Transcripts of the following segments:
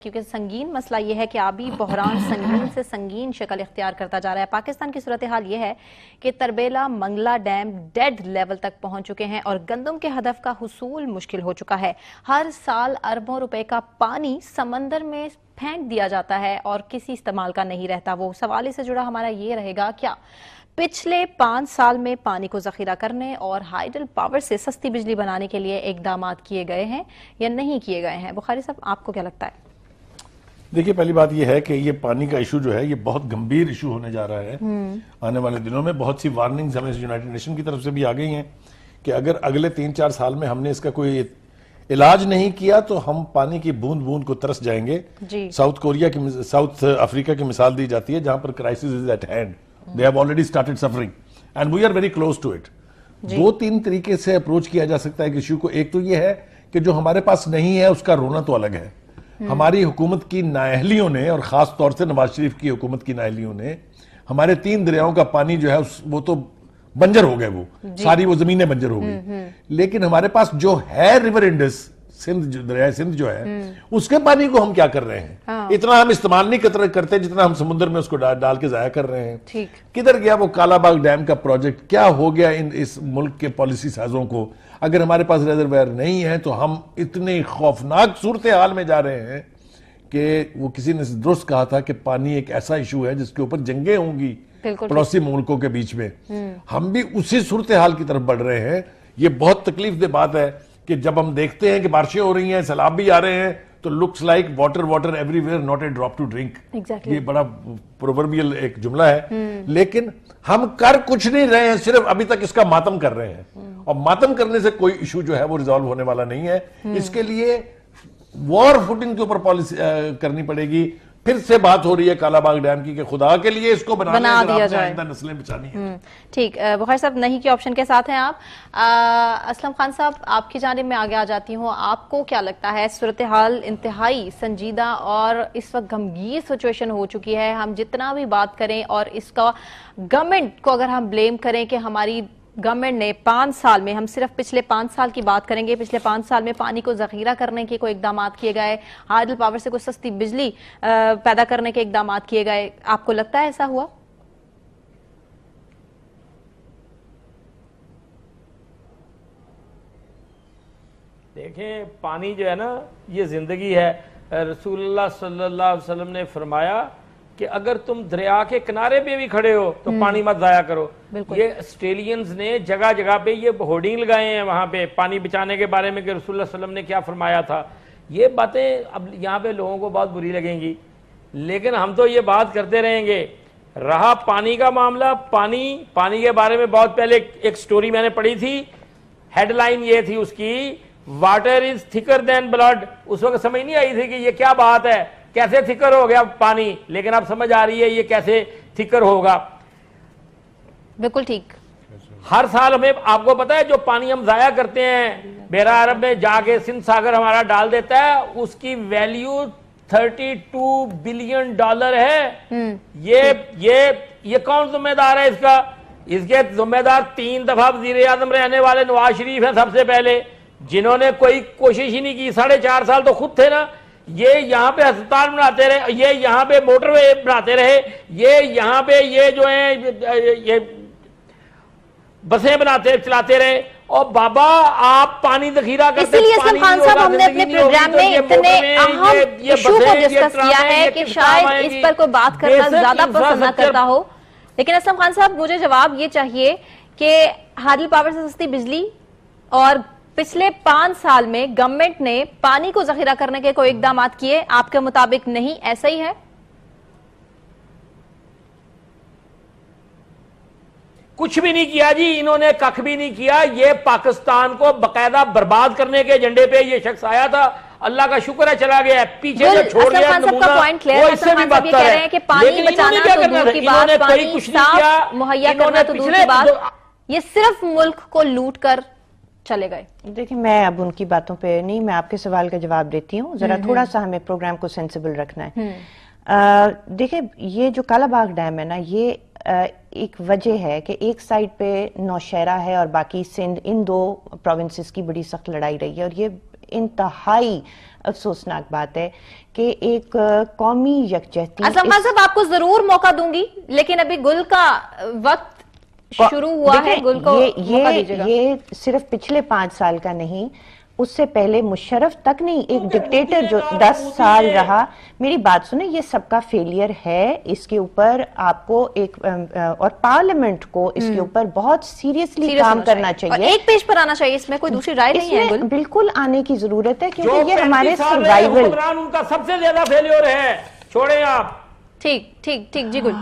کیونکہ سنگین مسئلہ یہ ہے کہ آبی بحران سنگین سے سنگین شکل اختیار کرتا جا رہا ہے۔ پاکستان کی صورتحال یہ ہے کہ Tarbela Mangla dam dead level تک پہنچ چکے ہیں اور گندم کے ہدف کا حصول مشکل ہو چکا ہے۔ ہر سال اربوں روپے کا پانی سمندر میں پھینک دیا جاتا ہے اور کسی استعمال کا نہیں رہتا۔ وہ سوال سے جڑا ہمارا یہ رہے گا، کیا پچھلے 5 سال میں پانی کو ذخیرہ کرنے اور ہائیڈل پاور سے سستی بجلی بنانے کے لیے اقدامات کیے گئے ہیں یا نہیں کیے گئے ہیں؟ بخاری صاحب، آپ کو کیا لگتا ہے؟ دیکھیے، پہلی بات یہ ہے کہ یہ پانی کا ایشو جو ہے یہ بہت گمبھیر ایشو ہونے جا رہا ہے۔ آنے والے دنوں میں بہت سی وارننگز ہمیں یونائٹڈ نیشن کی طرف سے بھی آ گئی ہیں کہ اگر اگلے 3-4 سال میں ہم نے اس کا کوئی علاج نہیں کیا تو ہم پانی کی بوند بوند کو ترس جائیں گے۔ ساؤتھ افریقہ کی مثال دی جاتی ہے جہاں پر crisis is at hand, they have already started suffering and we are very close to it۔ 2-3 طریقے سے اپروچ کیا جا سکتا ہے کہ ایشو کو۔ ایک تو یہ ہے کہ جو ہمارے پاس نہیں ہے اس کا رونا تو الگ ہے۔ ہماری حکومت کی نااہلیوں نے، اور خاص طور سے نواز شریف کی حکومت کی نااہلیوں نے، ہمارے 3 دریاؤں کا پانی جو ہے وہ تو بنجر ہو گئے، وہ ساری وہ زمینیں بنجر ہو گئی۔ لیکن ہمارے پاس جو ہے ریور انڈس، دریائے سندھ جو ہے، اس کے پانی کو ہم کیا کر رہے ہیں؟ اتنا ہم استعمال نہیں کرتے جتنا ہم سمندر میں اس کو ڈال کے ضائع کر رہے ہیں۔ کدھر گیا وہ کالا باغ ڈیم کا پروجیکٹ؟ کیا ہو گیا اس ملک کے پالیسی سازوں کو؟ اگر ہمارے پاس ریزروائر نہیں ہے تو ہم اتنے خوفناک صورتحال میں جا رہے ہیں کہ وہ کسی نے درست کہا تھا کہ پانی ایک ایسا ایشو ہے جس کے اوپر جنگیں ہوں گی پڑوسی ملکوں کے بیچ میں۔ ہم بھی اسی صورتحال کی طرف بڑھ رہے ہیں۔ یہ بہت تکلیف دہ بات ہے کہ جب ہم دیکھتے ہیں کہ بارشیں ہو رہی ہیں، سیلاب بھی آ رہے ہیں، تو looks like water everywhere, not a drop to drink. یہ بڑا پرووربیل ایک جملہ ہے، لیکن ہم کر کچھ نہیں رہے ہیں، صرف ابھی تک اس کا ماتم کر رہے ہیں، اور ماتم کرنے سے کوئی ایشو جو ہے وہ ریزالو ہونے والا نہیں ہے۔ اس کے لیے وار فوٹنگ کے اوپر پالیسی کرنی پڑے گی۔ پھر سے بات ہو رہی ہے کالا باغ ڈیم کی کہ خدا کے لیے اس کو بنا دیا جائے، آئندہ نسلیں بچانی ہیں۔ ٹھیک، بخاری صاحب نہیں کے آپشن کے ساتھ ہیں آپ۔ اسلم خان صاحب، آپ کی جانب میں آگے آ جاتی ہوں۔ آپ کو کیا لگتا ہے صورتحال انتہائی سنجیدہ اور اس وقت غمگین سچویشن ہو چکی ہے؟ ہم جتنا بھی بات کریں اور اس کا گورنمنٹ کو اگر ہم بلیم کریں کہ ہماری گورنمنٹ نے 5 سال میں، ہم صرف پچھلے 5 سال کی بات کریں گے، پچھلے 5 سال میں پانی کو ذخیرہ کرنے کے کوئی اقدامات کیے گئے، ہائیڈل پاور سے کوئی سستی بجلی پیدا کرنے کے اقدامات کیے گئے، آپ کو لگتا ہے ایسا ہوا؟ دیکھیں، پانی جو ہے نا یہ زندگی ہے۔ رسول اللہ صلی اللہ علیہ وسلم نے فرمایا کہ اگر تم دریا کے کنارے پہ بھی کھڑے ہو تو پانی مت ضائع کرو۔ یہ آسٹریلینز نے جگہ جگہ پہ یہ ہورڈنگ لگائے ہیں وہاں پہ پانی بچانے کے بارے میں کہ رسول اللہ صلی اللہ علیہ وسلم نے کیا فرمایا تھا۔ یہ باتیں اب یہاں پہ لوگوں کو بہت بری لگیں گی، لیکن ہم تو یہ بات کرتے رہیں گے۔ رہا پانی کا معاملہ، پانی کے بارے میں بہت پہلے ایک سٹوری میں نے پڑھی تھی، ہیڈ لائن یہ تھی اس کی، واٹر از تھکر دین بلڈ۔ اس وقت سمجھ نہیں آئی تھی کہ یہ کیا بات ہے، کیسے تھکر ہو گیا پانی، لیکن اب سمجھ آ رہی ہے یہ کیسے تھکر ہوگا۔ بالکل ٹھیک۔ ہر سال ہمیں، آپ کو پتا ہے جو پانی ہم ضائع کرتے ہیں بحیرہ عرب میں جا کے سندھ ساگر ہمارا ڈال دیتا ہے، اس کی ویلیو $32 بلین ہے۔ یہ کون ذمہ دار ہے اس کا؟ اس کے ذمہ دار 3 دفعہ وزیر اعظم رہنے والے نواز شریف ہیں سب سے پہلے، جنہوں نے کوئی کوشش ہی نہیں کی۔ 4.5 سال تو خود تھے نا۔ یہ یہاں پہ ہسپتال بناتے رہے، یہ یہاں پہ موٹر وے بناتے رہے، یہ یہاں پہ یہ جو ہیں یہ بسیں چلاتے رہے، اور بابا آپ پانی ذخیرہ کرتے، اسی لیے اسلم خان صاحب ہم نے اپنے پروگرام میں اتنے اہم ایشو کو ڈسکس کیا ہے کہ شاید اس پر کوئی بات کرنا زیادہ پسند نہ کرتا ہو، لیکن اسلم خان صاحب مجھے جواب یہ چاہیے کہ ہائیڈل پاور سے سستی بجلی اور پچھلے 5 سال میں گورنمنٹ نے پانی کو ذخیرہ کرنے کے کوئی اقدامات کیے؟ آپ کے مطابق نہیں، ایسا ہی ہے؟ کچھ بھی نہیں کیا جی، انہوں نے کخ بھی نہیں کیا۔ یہ پاکستان کو باقاعدہ برباد کرنے کے ایجنڈے پہ یہ شخص آیا تھا، اللہ کا شکر ہے چلا گیا ہے، پیچھے جو چھوڑ گیا نمونہ وہ اس سے بھی بدتر ہے۔ لیکن انہوں نے کیا کرنا تھا؟ انہوں نے کوئی کچھ نہیں کیا، انہوں نے پچھلے یہ صرف ملک کو لوٹ کر چلے گئے۔ دیکھیں، میں اب ان کی باتوں پہ نہیں، میں آپ کے سوال کا جواب دیتی ہوں، ذرا تھوڑا سا ہمیں پروگرام کو سینسیبل رکھنا ہے۔ دیکھیں، یہ جو کالا باغ ڈیم ہے نا، یہ ایک وجہ ہے کہ ایک سائڈ پہ نوشہرہ ہے اور باقی سندھ، ان 2 پروونسز کی بڑی سخت لڑائی رہی ہے، اور یہ انتہائی अफसोसनाक बात है कि एक कौमी यकजहती असलम साहब आपको जरूर मौका दूंगी, लेकिन अभी गुल का वक्त शुरू हुआ है, गुल को मौका दीजिएगा। ये सिर्फ पिछले 5 साल का नहीं, उससे पहले मुशर्रफ तक नहीं, एक डिक्टेटर जो 10 साल रहा। मेरी बात सुने, ये सबका फेलियर है, इसके ऊपर आपको एक और पार्लियामेंट को इसके ऊपर बहुत सीरियसली काम करना चाहिए। एक पेज पर आना चाहिए, इसमें कोई दूसरी राय नहीं है। गुल बिल्कुल आने की जरूरत है, क्योंकि ये हमारे सर्वाइवल, उनका सबसे ज्यादा फेलियर है। छोड़े आप। ठीक ठीक ठीक जी गुल,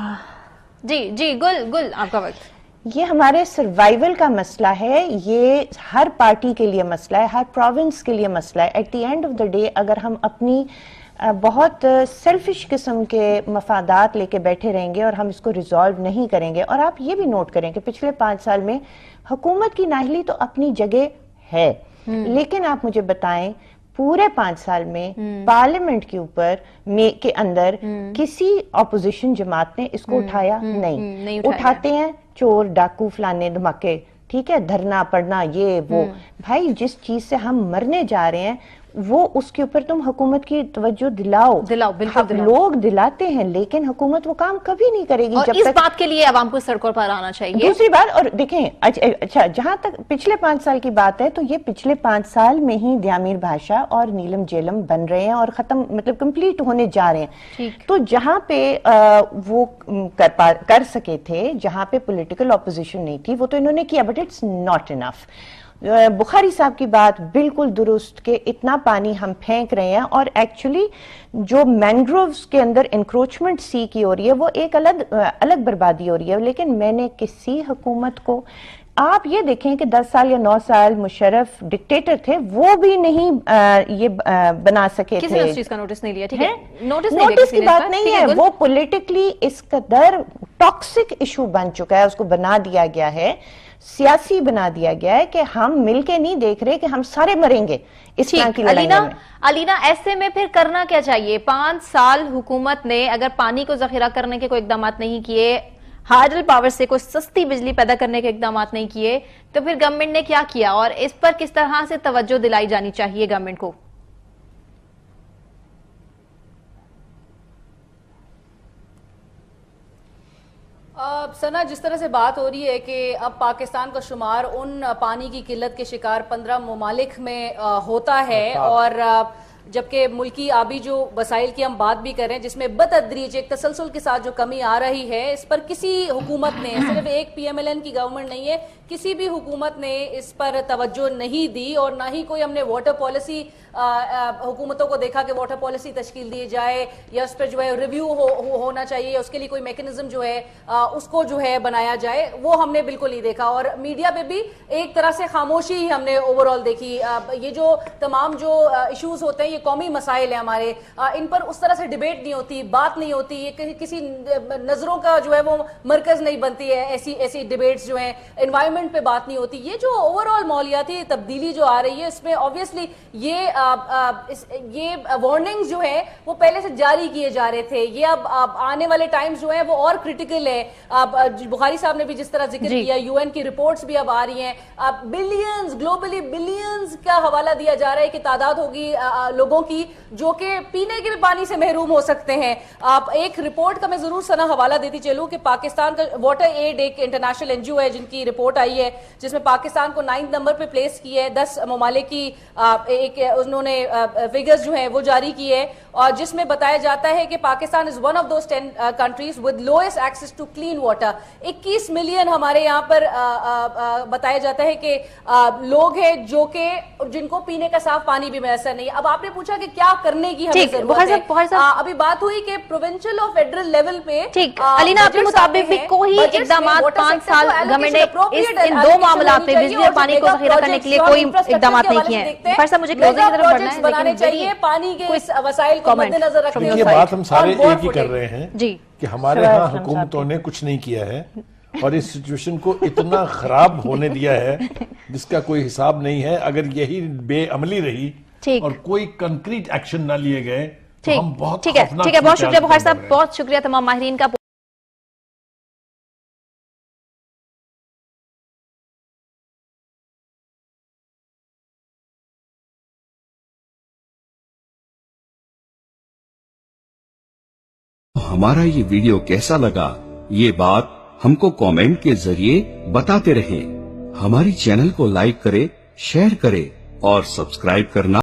जी गुल आपका वक्त। ये हमारे सर्वाइवल का मसला है, ये हर पार्टी के लिए मसला है, हर प्रोविंस के लिए मसला है। At the end of the day अगर हम अपनी बहुत सेल्फिश किस्म के मफादात लेके बैठे रहेंगे और हम इसको रिजॉल्व नहीं करेंगे, और आप ये भी नोट करें कि पिछले 5 साल में हुकूमत की नाअहली तो अपनी जगह है, लेकिन आप मुझे बताएं पूरे 5 साल में पार्लियामेंट के ऊपर के अंदर किसी ऑपोजिशन जमात ने इसको उठाया? नहीं उठाते हैं चोर डाकू फलाने धमाके, ठीक है, धरना पड़ना ये वो। भाई जिस चीज से हम मरने जा रहे हैं वो उसके ऊपर तुम हुकूमत की तवज्जो दिलाओ बिल्कुल दिलाओ। लोग दिलाते हैं, लेकिन हुकूमत वो काम कभी नहीं करेगी। और जब इस तक बात के लिए अवाम को सड़कों पर आना चाहिए। दूसरी बात, और देखें अच्छा जहां तक पिछले 5 साल की बात है, तो ये पिछले 5 साल में ही दयामीर भाषा और नीलम जेलम बन रहे हैं और खत्म, मतलब कंप्लीट होने जा रहे हैं। तो जहां पे वो कर सके थे, जहां पे पॉलिटिकल ऑपोजिशन नहीं थी, वो तो इन्होंने किया, but it's not enough. Bukhari साहब की बात बिल्कुल दुरुस्त के इतना पानी हम फेंक रहे हैं, और एक्चुअली जो मैंग्रोव्स के अंदर इंक्रोचमेंट सी की हो रही है वो एक अलग बर्बादी हो रही है। लेकिन मैंने किसी हुकूमत को, आप ये देखें कि 10 साल या 9 साल मुशर्रफ डिक्टेटर थे, वो भी नहीं ये बना सके किसी थे। ने उस चीज का नोटिस नहीं लिया, ठीक है, नोटिस की बात नहीं है, वो पॉलिटिकली इस कदर टॉक्सिक इशू बन चुका है, उसको बना दिया गया है, सियासी बना दिया गया है कि हम मिलके नहीं देख रहे कि हम सारे मरेंगे इस तरह की लड़ाइयों में। अलीना ऐसे में फिर करना क्या चाहिए? 5 साल हुकूमत ने अगर पानी को जखीरा करने के कोई इकदाम नहीं किए, हाइडल पावर से कोई सस्ती बिजली पैदा करने के इकदाम नहीं किए, तो फिर गवर्नमेंट ने क्या किया और इस पर किस तरह से तवज्जो दिलाई जानी चाहिए गवर्नमेंट को? सना, जिस तरह से बात हो रही है कि अब पाकिस्तान का शुमार उन पानी की किल्लत के शिकार 15 ममालिक में होता है, और जबकि मुल्की आबी जो वसाइल की हम बात भी कर रहे हैं, जिसमें बतदरीज एक तसलसल के साथ जो कमी आ रही है, इस पर किसी हुकूमत ने, सिर्फ एक PMLN की गवर्नमेंट नहीं है, किसी भी हुकूमत ने इस पर तवज्जो नहीं दी, और ना ही कोई हमने वाटर पॉलिसी हुकूमतों को देखा कि वाटर पॉलिसी तश्कील दी जाए या उस पर जो है रिव्यू होना चाहिए, उसके लिए कोई मैकेनिज्म जो है उसको जो है बनाया जाए, वो हमने बिल्कुल नहीं देखा। और मीडिया पे भी एक तरह से खामोशी ही हमने ओवरऑल देखी। ये जो तमाम जो इश्यूज होते हैं, ये कौमी मसाइल है हमारे, इन पर उस तरह से डिबेट नहीं होती, बात नहीं होती, ये किसी नजरों का जो है वो मरकज नहीं बनती है, ऐसी डिबेट्स जो है, एनवायरमेंट पे बात नहीं होती। ये जो ओवरऑल मौलियाती तब्दीली जो आ रही है, इसमें ऑब्वियसली ये वार्निंग्स जो है वो पहले से जारी किए जा रहे थे, ये अब आने वाले टाइम्स जो है वो और क्रिटिकल है। बुखारी साहब ने भी जिस तरह जिक्र किया, UN की रिपोर्ट्स भी अब आ रही हैं, बिलियंस, ग्लोबली बिलियंस का हवाला दिया जा रहा है कि तादाद होगी लोगों की जो कि पीने के भी पानी से महरूम हो सकते हैं। आप एक रिपोर्ट का मैं जरूर सना हवाला देती चलूं कि पाकिस्तान का वाटर एड एक इंटरनेशनल NGO है जिनकी रिपोर्ट आई है, जिसमें पाकिस्तान को 9 नंबर पे प्लेस की है। 10 ममालिक की एक उन्होंने फिगर्स जो है वो जारी की है, और जिसमें बताया जाता है कि Pakistan is one of those 10 countries with lowest access to clean water. 21 million हमारे यहाँ पर बताया जाता है कि लोग हैं जो कि जिनको पीने का साफ पानी भी मैसर नहीं है। अब आपने पूछा कि क्या करने की हमें जरूरत है। अभी बात हुई कि प्रोविंशियल और फेडरल लेवल पे, ठीक, अलीना आपके मुताबिक भी कोई इकदाम 5 साल गवर्नमेंट ने इन 2 मामलों पे बिजली और पानी को जखीरा करने के लिए कोई इकदाम नहीं किए हैं? फर्स्ट मुझे क्लोजिंग की तरफ बढ़ना है, बनाने चाहिए पानी के इस वसाइल को मद्देनजर रखते हुए। ये बात हम सारे एक ही कर रहे हैं जी कि हमारे यहाँ हुकूमतों ने कुछ नहीं किया है और इस सिचुएशन को इतना खराब होने दिया है जिसका कोई हिसाब नहीं है। अगर यही बेअमली रही और कोई कंक्रीट एक्शन ना लिए गए तो हम बहुत ठीक है, बहुत शुक्रिया बुखारी साहब, बहुत शुक्रिया तमाम माहिरीन का। हमारा ये वीडियो कैसा लगा, ये बात हमको कमेंट के जरिए बताते रहें। हमारी चैनल को लाइक करें, शेयर करें और सब्सक्राइब करना